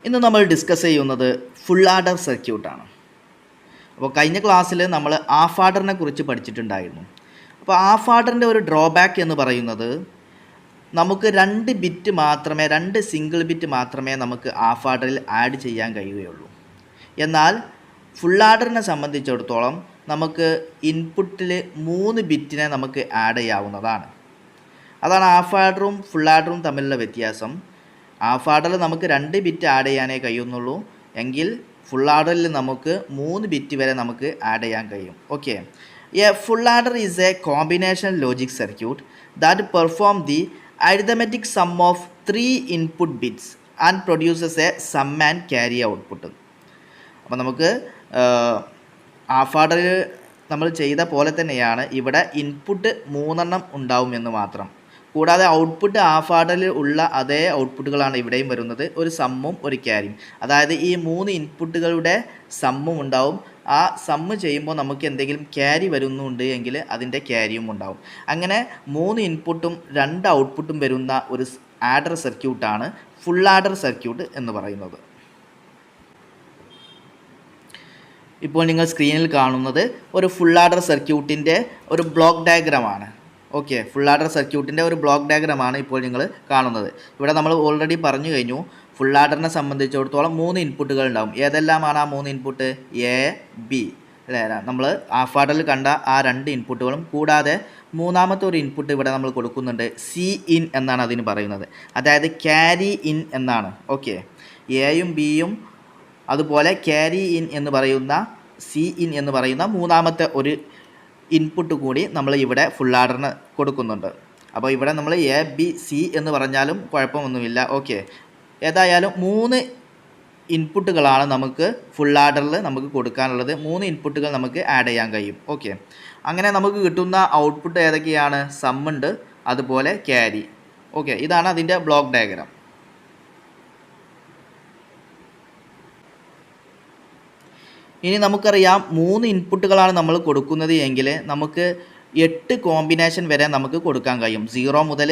ഇന്ന് നമ്മൾ ഡിസ്കസ് ചെയ്യുന്നത് ഫുൾ ആഡർ സർക്യൂട്ടാണ്. അപ്പോൾ കഴിഞ്ഞ ക്ലാസ്സിൽ നമ്മൾ ഹാഫ് ആഡറിനെ കുറിച്ച് പഠിച്ചിട്ടുണ്ടായിരുന്നു. അപ്പോൾ ഹാഫ് ആഡറിൻ്റെ ഒരു ഡ്രോബാക്ക് എന്ന് പറയുന്നത് നമുക്ക് രണ്ട് സിംഗിൾ ബിറ്റ് മാത്രമേ നമുക്ക് ഹാഫ് ആഡറിൽ ആഡ് ചെയ്യാൻ കഴിയുകയുള്ളൂ. എന്നാൽ ഫുൾ ആഡറിനെ സംബന്ധിച്ചിടത്തോളം നമുക്ക് ഇൻപുട്ടിൽ 3 ബിറ്റിനെ നമുക്ക് ആഡ് ചെയ്യാവുന്നതാണ്. അതാണ് ഹാഫ് ആഡറും ഫുൾ ആഡറും തമ്മിലുള്ള വ്യത്യാസം. ഹാഫ് ആഡറിൽ നമുക്ക് 2 ബിറ്റ് ആഡ് ചെയ്യാനേ കഴിയുന്നുള്ളൂ, എങ്കിൽ ഫുൾ ആഡറിൽ നമുക്ക് 3 ബിറ്റ് വരെ നമുക്ക് ആഡ് ചെയ്യാൻ കഴിയും. Okay, a full adder is a combination logic circuit that perform the arithmetic sum of 3 input bits and produces a sum and carry output. അപ്പോൾ നമുക്ക് ഹാഫ് ആഡറിൽ നമ്മൾ ചെയ്ത പോലെ തന്നെയാണ് ഇവിടെ ഇൻപുട്ട് 3 ഉണ്ടാവുമെന്ന് മാത്രം. കൂടാതെ ഔട്ട്പുട്ട് ഹാഫ് ആഡറിൽ ഉള്ള അതേ ഔട്ട്പുട്ടുകളാണ് ഇവിടെയും വരുന്നത്, ഒരു സമ്മും ഒരു ക്യാരിയും. അതായത് ഈ 3 ഇൻപുട്ടുകളുടെ സമ്മും ഉണ്ടാവും. ആ സമ്മ് ചെയ്യുമ്പോൾ നമുക്ക് എന്തെങ്കിലും ക്യാരി വരുന്നുണ്ട് എങ്കിൽ അതിൻ്റെ ക്യാരിയും ഉണ്ടാവും. അങ്ങനെ 3 ഇൻപുട്ടും 2 ഔട്ട്പുട്ടും വരുന്ന ഒരു ആഡർ സർക്യൂട്ടാണ് ഫുൾ ആഡർ സർക്യൂട്ട് എന്ന് പറയുന്നത്. ഇപ്പോൾ നിങ്ങൾ സ്ക്രീനിൽ കാണുന്നത് ഒരു ഫുൾ ആഡർ സർക്യൂട്ടിൻ്റെ ഒരു ബ്ലോക്ക് ഡയഗ്രമാണ്. ഓക്കെ, ഫുൾ ആഡർ സർക്യൂട്ടിൻ്റെ ഒരു ബ്ലോക്ക് ഡയഗ്രമാണ് ഇപ്പോൾ നിങ്ങൾ കാണുന്നത്. ഇവിടെ നമ്മൾ ഓൾറെഡി പറഞ്ഞു കഴിഞ്ഞു, ഫുൾ ആഡറിനെ സംബന്ധിച്ചിടത്തോളം 3 ഇൻപുട്ടുകൾ ഉണ്ടാവും. ഏതെല്ലാമാണ് ആ 3 ഇൻപുട്ട്? എ, ബി അല്ലേ? നമ്മൾ ഹാഫ് ആഡറിൽ കണ്ട ആ 2 ഇൻപുട്ടുകളും കൂടാതെ മൂന്നാമത്തെ ഒരു ഇൻപുട്ട് ഇവിടെ നമ്മൾ കൊടുക്കുന്നുണ്ട്. സി ഇൻ എന്നാണ് അതിന് പറയുന്നത്, അതായത് ക്യാരി ഇൻ എന്നാണ്. ഓക്കെ, എയും ബിയും അതുപോലെ ക്യാരി ഇൻ എന്ന് പറയുന്ന സി ഇൻ എന്ന് പറയുന്ന മൂന്നാമത്തെ ഒരു ഇൻപുട്ട് കൂടി നമ്മൾ ഇവിടെ ഫുൾ ആഡറിന് കൊടുക്കുന്നുണ്ട്. അപ്പോൾ ഇവിടെ നമ്മൾ എ ബി സി എന്ന് പറഞ്ഞാലും കുഴപ്പമൊന്നുമില്ല. ഓക്കെ, ഏതായാലും 3 ഇൻപുട്ടുകളാണ് നമുക്ക് ഫുൾ ആഡറിൽ നമുക്ക് കൊടുക്കാനുള്ളത്. 3 ഇൻപുട്ടുകൾ നമുക്ക് ആഡ് ചെയ്യാൻ കഴിയും. ഓക്കെ, അങ്ങനെ നമുക്ക് കിട്ടുന്ന ഔട്ട്പുട്ട് ഏതൊക്കെയാണ്? സമ്മുണ്ട്, അതുപോലെ ക്യാരി. ഓക്കെ, ഇതാണ് അതിൻ്റെ ബ്ലോക്ക് ഡയഗ്രാം. ഇനി നമുക്കറിയാം 3 ഇൻപുട്ടുകളാണ് നമ്മൾ കൊടുക്കുന്നത് എങ്കിൽ നമുക്ക് 8 കോമ്പിനേഷൻ വരെ നമുക്ക് കൊടുക്കാൻ കഴിയും. 0 മുതൽ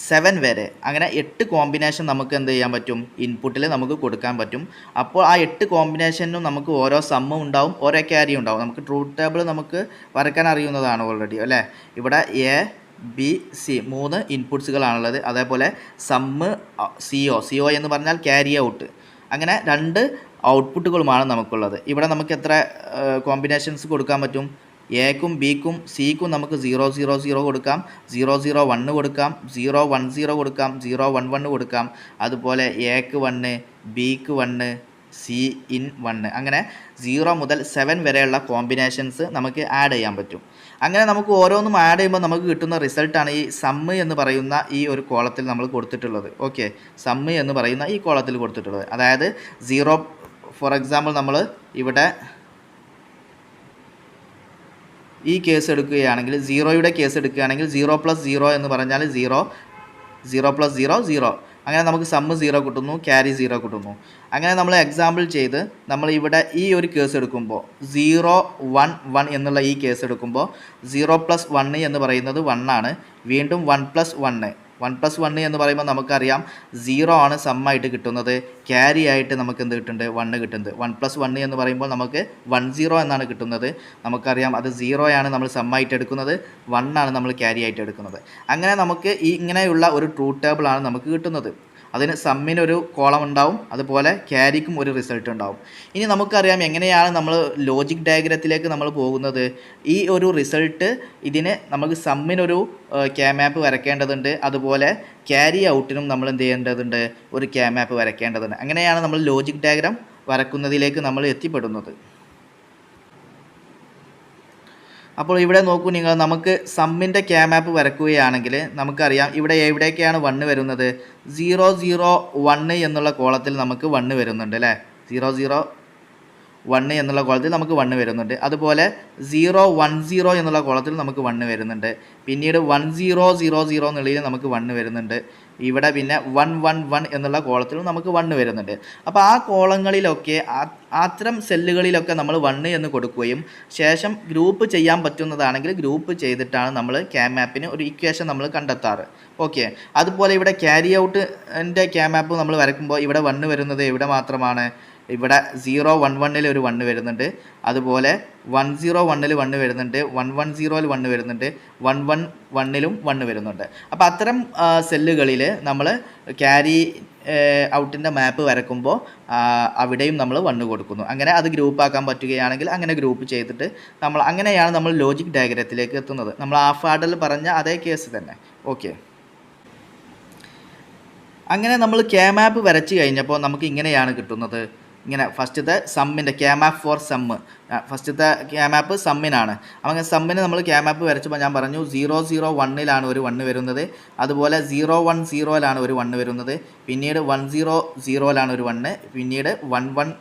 7 വരെ, അങ്ങനെ 8 കോമ്പിനേഷൻ നമുക്ക് എന്ത് ചെയ്യാൻ പറ്റും? ഇൻപുട്ടിൽ നമുക്ക് കൊടുക്കാൻ പറ്റും. അപ്പോൾ ആ 8 കോമ്പിനേഷനും നമുക്ക് ഓരോ സമ്മും ഉണ്ടാവും, ഓരോ ക്യാരി ഉണ്ടാവും. നമുക്ക് ട്രൂത്ത് ടേബിൾ നമുക്ക് വരയ്ക്കാൻ അറിയുന്നതാണ് ഓൾറെഡി അല്ലേ? ഇവിടെ എ ബി സി 3 ഇൻപുട്സുകളാണുള്ളത്. അതേപോലെ സമ്മ് സിഒ എന്ന് പറഞ്ഞാൽ ക്യാരി ഔട്ട്, അങ്ങനെ 2 ഔട്ട്പുട്ടുകളുമാണ് നമുക്കുള്ളത്. ഇവിടെ നമുക്ക് എത്ര കോമ്പിനേഷൻസ് കൊടുക്കാൻ പറ്റും? എക്കും ബിക്കും സിക്കും നമുക്ക് 000 കൊടുക്കാം, 001 കൊടുക്കാം, 010 കൊടുക്കാം, 011 കൊടുക്കാം. അതുപോലെ എക്ക് 1, ബിക്ക് 1, സി ഇൻ 1, അങ്ങനെ 0 മുതൽ 7 വരെയുള്ള കോമ്പിനേഷൻസ് നമുക്ക് ആഡ് ചെയ്യാൻ പറ്റും. അങ്ങനെ നമുക്ക് ഓരോന്നും ആഡ് ചെയ്യുമ്പോൾ നമുക്ക് കിട്ടുന്ന റിസൾട്ടാണ് ഈ സമ്മ് എന്ന് പറയുന്ന ഈ ഒരു കോളത്തിൽ നമ്മൾ കൊടുത്തിട്ടുള്ളത്. ഓക്കെ, സമ്മ് എന്ന് പറയുന്ന ഈ കോളത്തിൽ കൊടുത്തിട്ടുള്ളത്, അതായത് 0 ഫോർ എക്സാമ്പിൾ നമ്മൾ ഇവിടെ ഈ കേസ് എടുക്കുകയാണെങ്കിൽ, 0യുടെ കേസ് എടുക്കുകയാണെങ്കിൽ 0 + 0 എന്ന് പറഞ്ഞാൽ 0, 0 + 0 0, അങ്ങനെ നമുക്ക് സമ്മ് 0 കിട്ടുന്നു, ക്യാരി 0 കിട്ടുന്നു. അങ്ങനെ നമ്മൾ എക്സാമ്പിൾ ചെയ്ത് നമ്മൾ ഇവിടെ ഈ ഒരു കേസ് എടുക്കുമ്പോൾ 0 1 1 എന്നുള്ള ഈ കേസ് എടുക്കുമ്പോൾ 0 + 1 എന്ന് പറയുന്നത് 1 ആണ്. വീണ്ടും 1 + 1 എന്ന് പറയുമ്പോൾ നമുക്കറിയാം 0 ആണ് സമ്മായിട്ട് കിട്ടുന്നത്, ക്യാരി ആയിട്ട് നമുക്ക് എന്ത് കിട്ടുന്നുണ്ട്? 1 കിട്ടുന്നത്. 1 + 1 എന്ന് പറയുമ്പോൾ നമുക്ക് 10 എന്നാണ് കിട്ടുന്നത്. നമുക്കറിയാം അത് 0 ആണ് നമ്മൾ സമ്മായിട്ട് എടുക്കുന്നത്, 1 ആണ് നമ്മൾ ക്യാരി ആയിട്ട് എടുക്കുന്നത്. അങ്ങനെ നമുക്ക് ഇങ്ങനെയുള്ള ഒരു ട്രൂത്ത് ടേബിളാണ് നമുക്ക് കിട്ടുന്നത്. അതിന് സമ്മിനൊരു കോളം ഉണ്ടാവും, അതുപോലെ ക്യാരിക്കും ഒരു റിസൾട്ട് ഉണ്ടാവും. ഇനി നമുക്കറിയാം എങ്ങനെയാണ് നമ്മൾ ലോജിക് ഡയഗ്രത്തിലേക്ക് നമ്മൾ പോകുന്നത്. ഈ ഒരു റിസൾട്ട് ഇതിന് നമുക്ക് സമ്മിനൊരു മാപ്പ് വരയ്ക്കേണ്ടതുണ്ട്, അതുപോലെ ക്യാരി ഔട്ടിനും നമ്മൾ എന്ത് ചെയ്യേണ്ടതുണ്ട്? ഒരു മാപ്പ് വരയ്ക്കേണ്ടതുണ്ട്. അങ്ങനെയാണ് നമ്മൾ ലോജിക് ഡയഗ്രാം വരക്കുന്നതിലേക്ക് നമ്മൾ എത്തിപ്പെടുന്നത്. അപ്പോൾ ഇവിടെ നോക്കൂ നിങ്ങൾ, നമുക്ക് സമ്മിൻ്റെ മാപ്പ് വരക്കുകയാണെങ്കിൽ നമുക്കറിയാം ഇവിടെ എവിടേക്കാണ് 1 വരുന്നത്? 0 0 1 എന്നുള്ള കോളത്തിൽ നമുക്ക് 1 വരുന്നുണ്ട് അല്ലേ? 0 0 1 എന്നുള്ള കോളത്തിൽ നമുക്ക് 1 വരുന്നുണ്ട്. അതുപോലെ 0 1 0 എന്നുള്ള കോളത്തിൽ നമുക്ക് 1 വരുന്നുണ്ട്. പിന്നീട് 1 0 0 0 എന്നുള്ളതിൽ നമുക്ക് 1 വരുന്നുണ്ട്. ഇവിടെ പിന്നെ 1 1 1 എന്നുള്ള കോളത്തിലും നമുക്ക് 1 വരുന്നുണ്ട്. അപ്പോൾ ആ കോളങ്ങളിലൊക്കെ അത്തരം സെല്ലുകളിലൊക്കെ നമ്മൾ 1 എന്ന് കൊടുക്കുകയും ശേഷം ഗ്രൂപ്പ് ചെയ്യാൻ പറ്റുന്നതാണെങ്കിൽ ഗ്രൂപ്പ് ചെയ്തിട്ടാണ് നമ്മൾ ക്യാമാപ്പിന് ഒരു ഇക്വേഷൻ നമ്മൾ കണ്ടെത്താറ്. ഓക്കെ, അതുപോലെ ഇവിടെ ക്യാരി ഔട്ടിൻ്റെ ക്യാമാപ്പ് നമ്മൾ വരയ്ക്കുമ്പോൾ ഇവിടെ 1 വരുന്നത് എവിടെ മാത്രമാണ്? ഇവിടെ 0 1 1 ഒരു 1 വരുന്നുണ്ട്. അതുപോലെ 1 0 1 1 വരുന്നുണ്ട്. 1 1 0 1 വരുന്നുണ്ട്. 1 1 1 1 വരുന്നുണ്ട്. അപ്പോൾ അത്തരം സെല്ലുകളിൽ നമ്മൾ ക്യാരി ഔട്ടിൻ്റെ മാപ്പ് വരയ്ക്കുമ്പോൾ അവിടെയും നമ്മൾ 1 കൊടുക്കുന്നു. അങ്ങനെ അത് ഗ്രൂപ്പാക്കാൻ പറ്റുകയാണെങ്കിൽ അങ്ങനെ ഗ്രൂപ്പ് ചെയ്തിട്ട് അങ്ങനെയാണ് നമ്മൾ ലോജിക് ഡയഗ്രത്തിലേക്ക് എത്തുന്നത്. നമ്മൾ ഹാഫ് ആർഡറിൽ പറഞ്ഞ അതേ കേസ് തന്നെ. ഓക്കെ, അങ്ങനെ നമ്മൾ ക്യാമാപ്പ് വരച്ച് കഴിഞ്ഞപ്പോൾ നമുക്ക് ഇങ്ങനെയാണ് കിട്ടുന്നത്. ഇങ്ങനെ ഫസ്റ്റത്തെ സമ്മിൻ്റെ ക്യാമാപ്പ് ഫോർ സമ്മ്, ഫസ്റ്റത്തെ ക്യാമാപ്പ് സമ്മിനാണ്. അങ്ങനെ സമ്മിന് നമ്മൾ ക്യാമാപ്പ് വരച്ചപ്പോൾ ഞാൻ പറഞ്ഞു 0 0 1 ഒരു 1 വരുന്നത്. അതുപോലെ 0 1 0 ഒരു 1 വരുന്നത്. പിന്നീട് 1 0 0 ഒരു 1. പിന്നീട് 1 1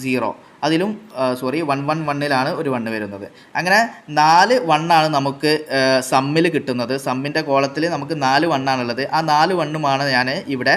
0 അതിലും 1 1 1 ഒരു 1 വരുന്നത്. അങ്ങനെ 4 1 നമുക്ക് സമ്മിൽ കിട്ടുന്നത്. സമ്മിൻ്റെ കോളത്തിൽ നമുക്ക് 4 1 ഉള്ളത്. ആ 4 1 ഞാൻ ഇവിടെ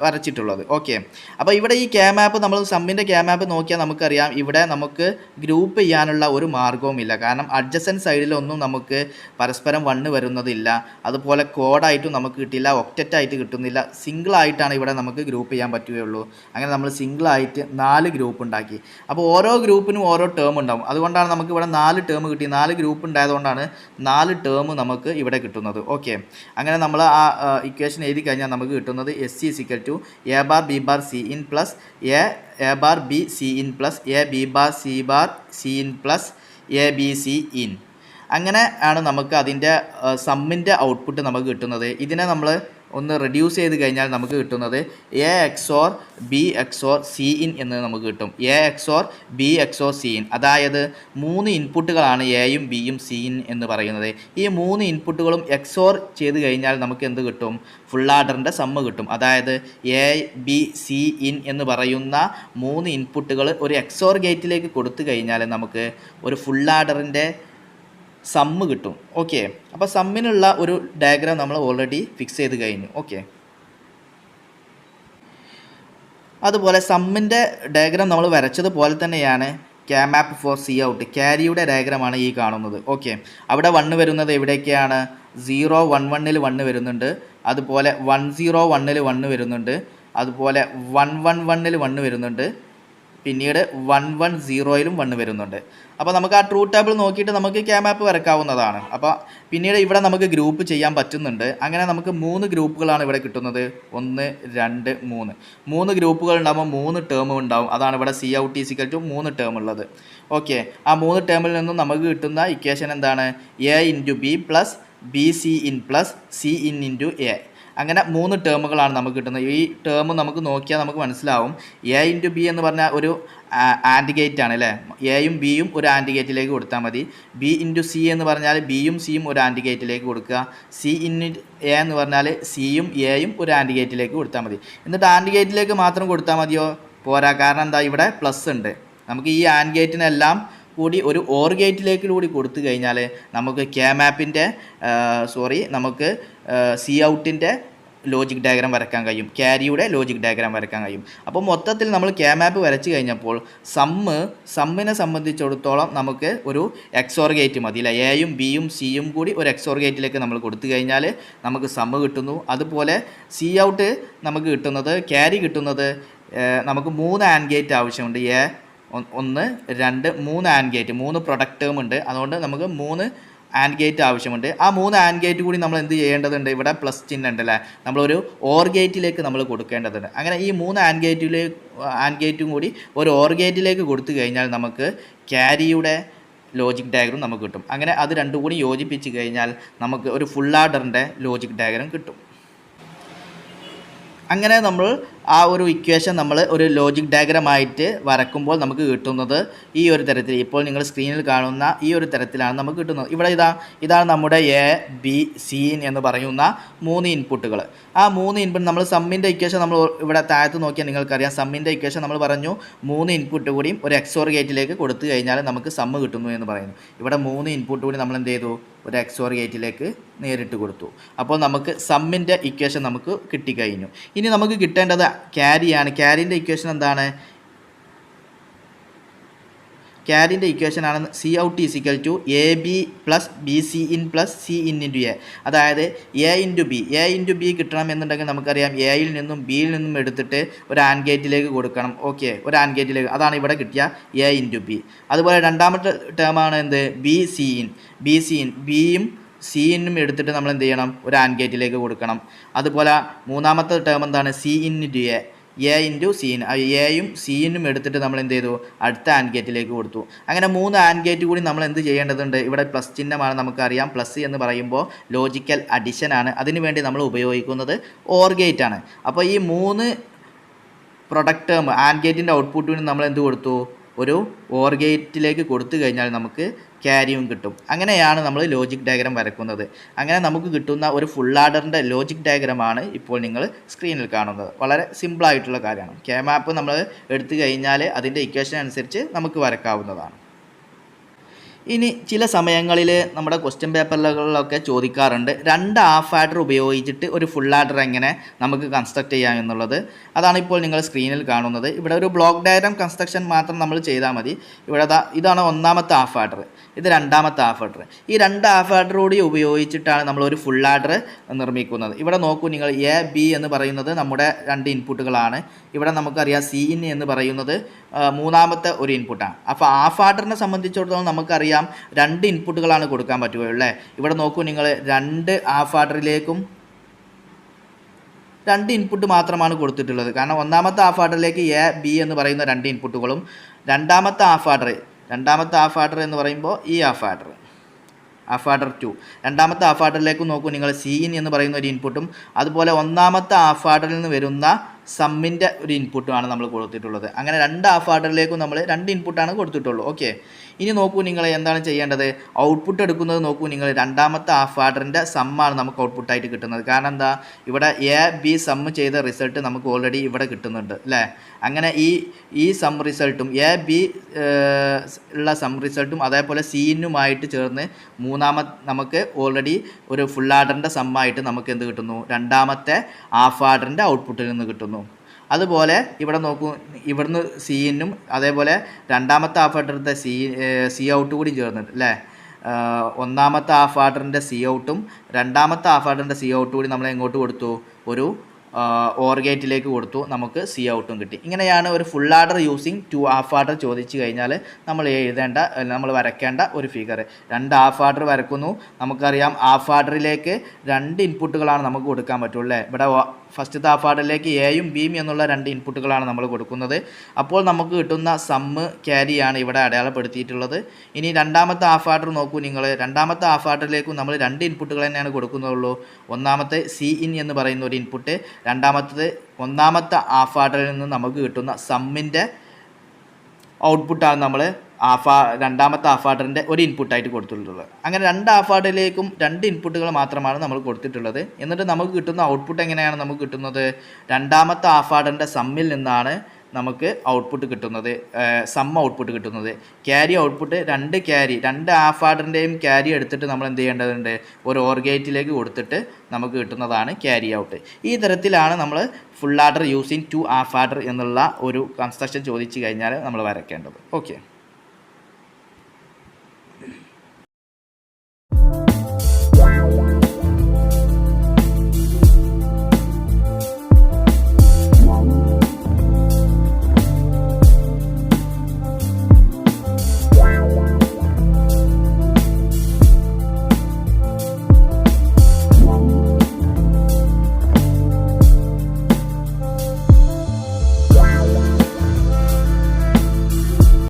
വരച്ചിട്ടുള്ളത്. ഓക്കെ, അപ്പോൾ ഇവിടെ ഈ ക്യാമാപ്പ് നമ്മൾ സമ്മിൻ്റെ ക്യാമാപ്പ് നോക്കിയാൽ നമുക്കറിയാം ഇവിടെ നമുക്ക് ഗ്രൂപ്പ് ചെയ്യാനുള്ള ഒരു മാർഗവുമില്ല. കാരണം അഡ്ജസൻറ്റ് സൈഡിലൊന്നും നമുക്ക് പരസ്പരം 1 വരുന്നതില്ല. അതുപോലെ കോഡായിട്ടും നമുക്ക് കിട്ടില്ല, ഒക്റ്ററ്റായിട്ട് കിട്ടുന്നില്ല. സിംഗിളായിട്ടാണ് ഇവിടെ നമുക്ക് ഗ്രൂപ്പ് ചെയ്യാൻ പറ്റുകയുള്ളൂ. അങ്ങനെ നമ്മൾ സിംഗിളായിട്ട് 4 ഗ്രൂപ്പ് ഉണ്ടാക്കി. അപ്പോൾ ഓരോ ഗ്രൂപ്പിനും ഓരോ ടേം ഉണ്ടാവും. അതുകൊണ്ടാണ് നമുക്ക് ഇവിടെ 4 ടേം കിട്ടി. 4 ഗ്രൂപ്പ് ഉണ്ടായതുകൊണ്ടാണ് 4 ടേം നമുക്ക് ഇവിടെ കിട്ടുന്നത്. ഓക്കെ, അങ്ങനെ നമ്മൾ ആ ഇക്വേഷൻ എഴുതി കഴിഞ്ഞാൽ നമുക്ക് കിട്ടുന്നത് SC = A bar B bar C in plus A bar B C in plus A B bar C bar C in plus A B C in. അങ്ങനെ ആണ് നമുക്ക് അതിൻ്റെ സമ്മിൻ്റെ ഔട്ട്പുട്ട് നമുക്ക് കിട്ടുന്നത്. ഇതിനെ നമ്മൾ ഒന്ന് റെഡ്യൂസ് ചെയ്ത് കഴിഞ്ഞാൽ നമുക്ക് കിട്ടുന്നത് A XOR B XOR C in എന്ന് നമുക്ക് കിട്ടും. A XOR B XOR C in, അതായത് 3 ഇൻപുട്ടുകളാണ് എയും ബിയും സി ഇൻ എന്ന് പറയുന്നത്. ഈ 3 ഇൻപുട്ടുകളും XOR ചെയ്ത് കഴിഞ്ഞാൽ നമുക്ക് എന്ത് കിട്ടും? ഫുൾ ആഡറിൻ്റെ സമ്മ് കിട്ടും. അതായത് A B C in എന്ന് പറയുന്ന 3 ഇൻപുട്ടുകൾ ഒരു XOR ഗേറ്റിലേക്ക് കൊടുത്തു കഴിഞ്ഞാൽ നമുക്ക് ഒരു ഫുൾ ആഡറിൻ്റെ സമ്മ് കിട്ടും. ഓക്കെ, അപ്പോൾ സമ്മിനുള്ള ഒരു ഡയഗ്രാം നമ്മൾ ഓൾറെഡി ഫിക്സ് ചെയ്ത് കഴിഞ്ഞു. ഓക്കെ, അതുപോലെ സമ്മിൻ്റെ ഡയഗ്രാം നമ്മൾ വരച്ചതുപോലെ തന്നെയാണ് ക്യാമാപ്പ് ഫോർ സി ഔട്ട്, ക്യാരിയുടെ ഡയഗ്രാമാണ് ഈ കാണുന്നത്. ഓക്കെ, അവിടെ 1 വരുന്നത് എവിടേക്കാണ്? 0 1 1 1 വരുന്നുണ്ട്. അതുപോലെ 1 0 1 1 വരുന്നുണ്ട്. അതുപോലെ 1 1 1 1 വരുന്നുണ്ട്. പിന്നീട് 1 1 0 1 വരുന്നുണ്ട്. അപ്പോൾ നമുക്ക് ആ ട്രൂ ടേബിൾ നോക്കിയിട്ട് നമുക്ക് ക്യാമാപ്പ് വരക്കാവുന്നതാണ്. അപ്പോൾ പിന്നീട് ഇവിടെ നമുക്ക് ഗ്രൂപ്പ് ചെയ്യാൻ പറ്റുന്നുണ്ട്. അങ്ങനെ നമുക്ക് 3 ഗ്രൂപ്പുകളാണ് ഇവിടെ കിട്ടുന്നത്. 1 2 3 3 ഗ്രൂപ്പുകൾ ഉണ്ടാകുമ്പോൾ 3 ടേം ഉണ്ടാവും. അതാണ് ഇവിടെ C out = 3 ടേം ഉള്ളത്. ഓക്കെ, ആ 3 ടേമിൽ നിന്നും നമുക്ക് കിട്ടുന്ന ഇക്വേഷൻ എന്താണ്? A × B + BC in + C in × A. അങ്ങനെ 3 ടേമുകളാണ് നമുക്ക് കിട്ടുന്നത്. ഈ ടേം നമുക്ക് നോക്കിയാൽ നമുക്ക് മനസ്സിലാവും. A × B എന്ന് പറഞ്ഞാൽ ഒരു ആൻഡ് ഗേറ്റ് ആണ് അല്ലേ? എയും ബിയും ഒരു ആൻഡ് ഗേറ്റിലേക്ക് കൊടുത്താൽ മതി. B × C എന്ന് പറഞ്ഞാൽ ബിയും സിയും ഒരു ആൻഡ് ഗേറ്റിലേക്ക് കൊടുക്കുക. C in A എന്ന് പറഞ്ഞാൽ സിയും എയും ഒരു ആൻഡ് ഗേറ്റിലേക്ക് കൊടുത്താൽ മതി. എന്നിട്ട് ആൻഡ് ഗേറ്റിലേക്ക് മാത്രം കൊടുത്താൽ മതിയോ? പോരാ. കാരണം എന്താ? ഇവിടെ പ്ലസ് ഉണ്ട്. നമുക്ക് ഈ ആൻഡ് ഗേറ്റിനെല്ലാം കൂടി ഒരു ഓർ ഗേറ്റിലേക്ക് കൂടി കൊടുത്തു കഴിഞ്ഞാൽ നമുക്ക് ക്യാമാപ്പിൻ്റെ നമുക്ക് സി ഔട്ടിൻ്റെ ലോജിക് ഡയഗ്രാം വരയ്ക്കാൻ കഴിയും, ക്യാരിയുടെ ലോജിക് ഡയഗ്രാം വരയ്ക്കാൻ കഴിയും. അപ്പോൾ മൊത്തത്തിൽ നമ്മൾ ക്യാമാപ്പ് വരച്ച് കഴിഞ്ഞപ്പോൾ സമ്മിനെ സംബന്ധിച്ചിടത്തോളം നമുക്ക് ഒരു XOR ഗേറ്റ് മതി അല്ലേ? എയും ബിയും സിയും കൂടി ഒരു XOR ഗേറ്റിലേക്ക് നമ്മൾ കൊടുത്തു കഴിഞ്ഞാൽ നമുക്ക് സമ്മ് കിട്ടുന്നു. അതുപോലെ സി ഔട്ട് നമുക്ക് കിട്ടുന്നത്, ക്യാരി കിട്ടുന്നത് നമുക്ക് 3 ആൻഡ് ഗേറ്റ് ആവശ്യമുണ്ട്. 1 2 3 ആൻഡ് ഗേറ്റ്, 3 പ്രൊഡക്റ്റ് ടേം ഉണ്ട്. അതുകൊണ്ട് നമുക്ക് 3 ആൻഡ് ഗേറ്റ് ആവശ്യമുണ്ട്. ആ 3 ആൻഡ് ഗേറ്റ് കൂടി നമ്മൾ എന്ത് ചെയ്യേണ്ടതുണ്ട്? ഇവിടെ പ്ലസ് ചിഹ്നം ഉണ്ട് അല്ലേ? നമ്മളൊരു ഓർ ഗേറ്റിലേക്ക് നമ്മൾ കൊടുക്കേണ്ടതുണ്ട്. അങ്ങനെ ഈ 3 ആൻഡ് ഗേറ്റും കൂടി ഒരു ഓർ ഗേറ്റിലേക്ക് കൊടുത്തു കഴിഞ്ഞാൽ നമുക്ക് ക്യാരിയുടെ ലോജിക് ഡയഗ്രാം നമുക്ക് കിട്ടും. അങ്ങനെ അത് രണ്ടും കൂടി യോജിപ്പിച്ച് കഴിഞ്ഞാൽ നമുക്ക് ഒരു ഫുൾ ആഡറിൻ്റെ ലോജിക് ഡയഗ്രാം കിട്ടും. അങ്ങനെ നമ്മൾ ആ ഒരു ഇക്വേഷൻ നമ്മൾ ഒരു ലോജിക് ഡയഗ്രമായിട്ട് വരക്കുമ്പോൾ നമുക്ക് കിട്ടുന്നത് ഈ ഒരു തരത്തിൽ, ഇപ്പോൾ നിങ്ങൾ സ്ക്രീനിൽ കാണുന്ന ഈ ഒരു തരത്തിലാണ് നമുക്ക് കിട്ടുന്നത്. ഇവിടെ ഇതാണ് നമ്മുടെ എ ബി സി എന്ന് പറയുന്ന 3 ഇൻപുട്ടുകൾ. ആ 3 ഇൻപുട്ട് നമ്മൾ സമ്മിൻ്റെ ഇക്വേഷൻ നമ്മൾ ഇവിടെ താഴത്ത് നോക്കിയാൽ നിങ്ങൾക്കറിയാം. സമ്മിൻ്റെ ഇക്വേഷൻ നമ്മൾ പറഞ്ഞു 3 ഇൻപുട്ട് കൂടിയും ഒരു XOR ഗേറ്റിലേക്ക് കൊടുത്തു കഴിഞ്ഞാൽ നമുക്ക് സമ്മ് കിട്ടുന്നു എന്ന് പറയുന്നു. ഇവിടെ 3 ഇൻപുട്ട് കൂടി നമ്മൾ എന്ത് ചെയ്തു, ഒരു XOR ഗേറ്റിലേക്ക് നേരിട്ട് കൊടുത്തു. അപ്പോൾ നമുക്ക് സമ്മിൻ്റെ ഇക്വേഷൻ നമുക്ക് കിട്ടിക്കഴിഞ്ഞു. ഇനി നമുക്ക് കിട്ടേണ്ടത് ക്യാരിയാണ്. ക്യാരിൻ്റെ ഇക്വേഷൻ എന്താണ്? ക്യാരിൻ്റെ ഇക്വേഷൻ ആണ് C out is equal to A B plus B C in plus C in into A. അതായത് എ ഇൻറ്റു ബി കിട്ടണമെന്നുണ്ടെങ്കിൽ നമുക്കറിയാം എയിൽ നിന്നും ബിയിൽ നിന്നും എടുത്തിട്ട് ഒരു ആൻഡ് ഗേറ്റിലേക്ക് കൊടുക്കണം. ഓക്കെ, ഒരു ആൻഡ് ഗേറ്റിലേക്ക്, അതാണ് ഇവിടെ കിട്ടിയ എ ഇൻറ്റു ബി. അതുപോലെ രണ്ടാമത്തെ ടേമാണ് എന്ത്, ബി സി ഇൻ. ബിയും സി ഇന്നും എടുത്തിട്ട് നമ്മൾ എന്ത് ചെയ്യണം, ഒരു ആൻഡ് ഗേറ്റിലേക്ക് കൊടുക്കണം. അതുപോലെ മൂന്നാമത്തെ ടേം എന്താണ്, C in into A into C in. എയും സി ഇന്നും എടുത്തിട്ട് നമ്മൾ എന്ത് ചെയ്തു, അടുത്ത ആൻഡ് ഗേറ്റിലേക്ക് കൊടുത്തു. അങ്ങനെ 3 ആൻഡ് ഗേറ്റ് കൂടി നമ്മൾ എന്ത് ചെയ്യേണ്ടതുണ്ട്, ഇവിടെ പ്ലസ് ചിഹ്നമാണ് നമുക്കറിയാം. പ്ലസ് എന്ന് പറയുമ്പോൾ ലോജിക്കൽ അഡിഷൻ ആണ്. അതിനുവേണ്ടി നമ്മൾ ഉപയോഗിക്കുന്നത് ഓർ ഗേറ്റ് ആണ്. അപ്പോൾ ഈ 3 പ്രൊഡക്റ്റ് ടേം ആൻഡ് ഗേറ്റിൻ്റെ ഔട്ട്പുട്ടിന് നമ്മൾ എന്ത് കൊടുത്തു, ഒരു ഓർ ഗേറ്റിലേക്ക് കൊടുത്തു കഴിഞ്ഞാൽ നമുക്ക് ക്യാരിയും കിട്ടും. അങ്ങനെയാണ് നമ്മൾ ലോജിക് ഡയഗ്രാം വരക്കുന്നത്. അങ്ങനെ നമുക്ക് കിട്ടുന്ന ഒരു ഫുൾ ആഡറിൻ്റെ ലോജിക് ഡയഗ്രമാണ് ഇപ്പോൾ നിങ്ങൾ സ്ക്രീനിൽ കാണുന്നത്. വളരെ സിമ്പിളായിട്ടുള്ള കാര്യമാണ്. കെ മാപ്പ് നമ്മൾ എടുത്തു കഴിഞ്ഞാൽ അതിൻ്റെ ഇക്വേഷൻ അനുസരിച്ച് നമുക്ക് വരക്കാവുന്നതാണ്. ഇനി ചില സമയങ്ങളിൽ നമ്മുടെ ക്വസ്റ്റ്യൻ പേപ്പറുകളിലൊക്കെ ചോദിക്കാറുണ്ട് 2 ഹാഫ് ആഡർ ഉപയോഗിച്ചിട്ട് ഒരു ഫുൾ ആഡർ എങ്ങനെ നമുക്ക് കൺസ്ട്രക്ട് ചെയ്യാം എന്നുള്ളത്. അതാണ് ഇപ്പോൾ നിങ്ങൾ സ്ക്രീനിൽ കാണുന്നത്. ഇവിടെ ഒരു ബ്ലോക്ക് ഡയഗ്രാം കൺസ്ട്രക്ഷൻ മാത്രം നമ്മൾ ചെയ്താൽ മതി. ഇവിടെ ഇതാണ് ഒന്നാമത്തെ ഹാഫ് ആഡർ, ഇത് രണ്ടാമത്തെ ഹാഫ് ആഡർ. ഈ 2 ഹാഫ് ആഡർ കൂടി ഉപയോഗിച്ചിട്ടാണ് നമ്മൾ ഒരു ഫുൾ ആഡർ നിർമ്മിക്കുന്നത്. ഇവിടെ നോക്കൂ നിങ്ങൾ, എ ബി എന്ന് പറയുന്നത് നമ്മുടെ 2 ഇൻപുട്ടുകളാണ്. ഇവിടെ നമുക്കറിയാം സി ഇൻ എന്ന് പറയുന്നത് മൂന്നാമത്തെ ഒരു ഇൻപുട്ടാണ്. അപ്പോൾ ഹാഫ് ആഡറിനെ സംബന്ധിച്ചിടത്തോളം നമുക്കറിയാം 2 ഇൻപുട്ടുകളാണ് കൊടുക്കാൻ പറ്റുകയുള്ളൂ അല്ലേ. ഇവിടെ നോക്കൂ നിങ്ങൾ, 2 ഹാഫ് ആഡറിലേക്കും 2 ഇൻപുട്ട് മാത്രമാണ് കൊടുത്തിട്ടുള്ളത്. കാരണം ഒന്നാമത്തെ ഹാഫ് ആഡറിലേക്ക് എ ബി എന്ന് പറയുന്ന 2 ഇൻപുട്ടുകളും രണ്ടാമത്തെ ഹാഫ് ആഡർ എന്ന് പറയുമ്പോൾ ഈ ഹാഫ് ആഡർ 2, രണ്ടാമത്തെ ഹാഫ് ആഡറിലേക്ക് നോക്കൂ നിങ്ങൾ, സി ഇൻ എന്ന് പറയുന്ന ഒരു ഇൻപുട്ടും അതുപോലെ ഒന്നാമത്തെ ഹാഫ് ആഡറിൽ നിന്ന് വരുന്ന സമ്മിൻ്റെ ഒരു ഇൻപുട്ടുമാണ് നമ്മൾ കൊടുത്തിട്ടുള്ളത്. അങ്ങനെ 2 ഹാഫ് ആഡറിലേക്കും നമ്മൾ 2 ഇൻപുട്ടാണ് കൊടുത്തിട്ടുള്ളൂ. ഓക്കെ, ഇനി നോക്കൂ നിങ്ങൾ എന്താണ് ചെയ്യേണ്ടത്, ഔട്ട്പുട്ട് എടുക്കുന്നത് നോക്കൂ നിങ്ങൾ, രണ്ടാമത്തെ ഹാഫ് ആഡറിൻ്റെ സമ്മാണ് നമുക്ക് ഔട്ട്പുട്ടായിട്ട് കിട്ടുന്നത്. കാരണം എന്താ, ഇവിടെ എ ബി സമ്മ് ചെയ്ത റിസൾട്ട് നമുക്ക് ഓൾറെഡി ഇവിടെ കിട്ടുന്നുണ്ട് അല്ലേ. അങ്ങനെ ഈ സം റിസൾട്ടും എ ബി ഉള്ള സം റിസൾട്ടും അതേപോലെ സി ഇന്നുമായിട്ട് ചേർന്ന് നമുക്ക് ഓൾറെഡി ഒരു ഫുൾ ആഡറിൻ്റെ സമ്മായിട്ട് നമുക്ക് എന്ത് കിട്ടുന്നു, രണ്ടാമത്തെ ഹാഫ് ആഡറിൻ്റെ ഔട്ട്പുട്ടിൽ നിന്ന് കിട്ടുന്നു. അതുപോലെ ഇവിടെ നോക്കൂ, ഇവിടുന്ന് സി ഇന്നും അതേപോലെ രണ്ടാമത്തെ ഹാഫ് ആഡറിൻ്റെ സി ഔട്ട് കൂടി ചേർന്നിട്ട് അല്ലേ. ഒന്നാമത്തെ ഹാഫ് ആഡറിൻ്റെ സി ഔട്ടും രണ്ടാമത്തെ ഹാഫ് ആഡറിൻ്റെ സി ഔട്ട് കൂടി നമ്മൾ എങ്ങോട്ട് കൊടുത്തു, ഒരു ഓർ ഗേറ്റിലേക്ക് കൊടുത്തു, നമുക്ക് സി ഔട്ടും കിട്ടി. ഇങ്ങനെയാണ് ഒരു full adder using 2 half adder ചോദിച്ചു കഴിഞ്ഞാൽ നമ്മൾ വരയ്ക്കേണ്ട ഒരു ഫിഗർ. 2 half adder വരക്കുന്നു. നമുക്കറിയാം ഹാഫ് ആഡറിലേക്ക് 2 ഇൻപുട്ടുകളാണ് നമുക്ക് കൊടുക്കാൻ പറ്റുള്ളൂ അല്ലേ. ഇവിടെ ഫസ്റ്റത്തെ ഹാഫ് ആഡറിലേക്ക് എയും ബിയും എന്നുള്ള 2 ഇൻപുട്ടുകളാണ് നമ്മൾ കൊടുക്കുന്നത്. അപ്പോൾ നമുക്ക് കിട്ടുന്ന സമ്മ് ക്യാരിയാണ് ഇവിടെ അടയാളപ്പെടുത്തിയിട്ടുള്ളത്. ഇനി രണ്ടാമത്തെ ഹാഫ് ആഡർ നോക്കൂ നിങ്ങൾ, രണ്ടാമത്തെ ഹാഫ് ആഡറിലേക്കും നമ്മൾ 2 ഇൻപുട്ടുകൾ തന്നെയാണ് കൊടുക്കുന്നുള്ളൂ. ഒന്നാമത്തെ സി ഇൻ എന്ന് പറയുന്ന ഒരു ഇൻപുട്ട്, രണ്ടാമത്തത് ഒന്നാമത്തെ ഹാഫ് ആഡറിൽ നിന്ന് നമുക്ക് കിട്ടുന്ന സമ്മിൻ്റെ ഔട്ട്പുട്ടാണ് നമ്മൾ രണ്ടാമത്തെ ഹാഫ് ആഡറിൻ്റെ ഒരു ഇൻപുട്ടായിട്ട് കൊടുത്തിട്ടുള്ളത്. അങ്ങനെ 2 ഹാഫ് ആഡറിലേക്കും 2 ഇൻപുട്ടുകൾ മാത്രമാണ് നമ്മൾ കൊടുത്തിട്ടുള്ളത്. എന്നിട്ട് നമുക്ക് കിട്ടുന്ന ഔട്ട്പുട്ട് എങ്ങനെയാണ് നമുക്ക് കിട്ടുന്നത്, രണ്ടാമത്തെ ഹാഫ് ആഡറിൻ്റെ സമ്മിൽ നിന്നാണ് നമുക്ക് ഔട്ട്പുട്ട് കിട്ടുന്നത്, സം ഔട്ട്പുട്ട് കിട്ടുന്നത്. ക്യാരി ഔട്ട്പുട്ട് 2 ഹാഫ് ആഡറിൻ്റെയും ക്യാരി എടുത്തിട്ട് നമ്മൾ എന്ത് ചെയ്യേണ്ടതുണ്ട്, ഒരു ഓർ ഗേറ്റിലേക്ക് കൊടുത്തിട്ട് നമുക്ക് കിട്ടുന്നതാണ് ക്യാരി ഔട്ട്. ഈ തരത്തിലാണ് നമ്മൾ full adder using 2 half adder എന്നുള്ള ഒരു കൺസ്ട്രക്ഷൻ ചോദിച്ചു കഴിഞ്ഞാൽ നമ്മൾ വരയ്ക്കേണ്ടത്. ഓക്കെ.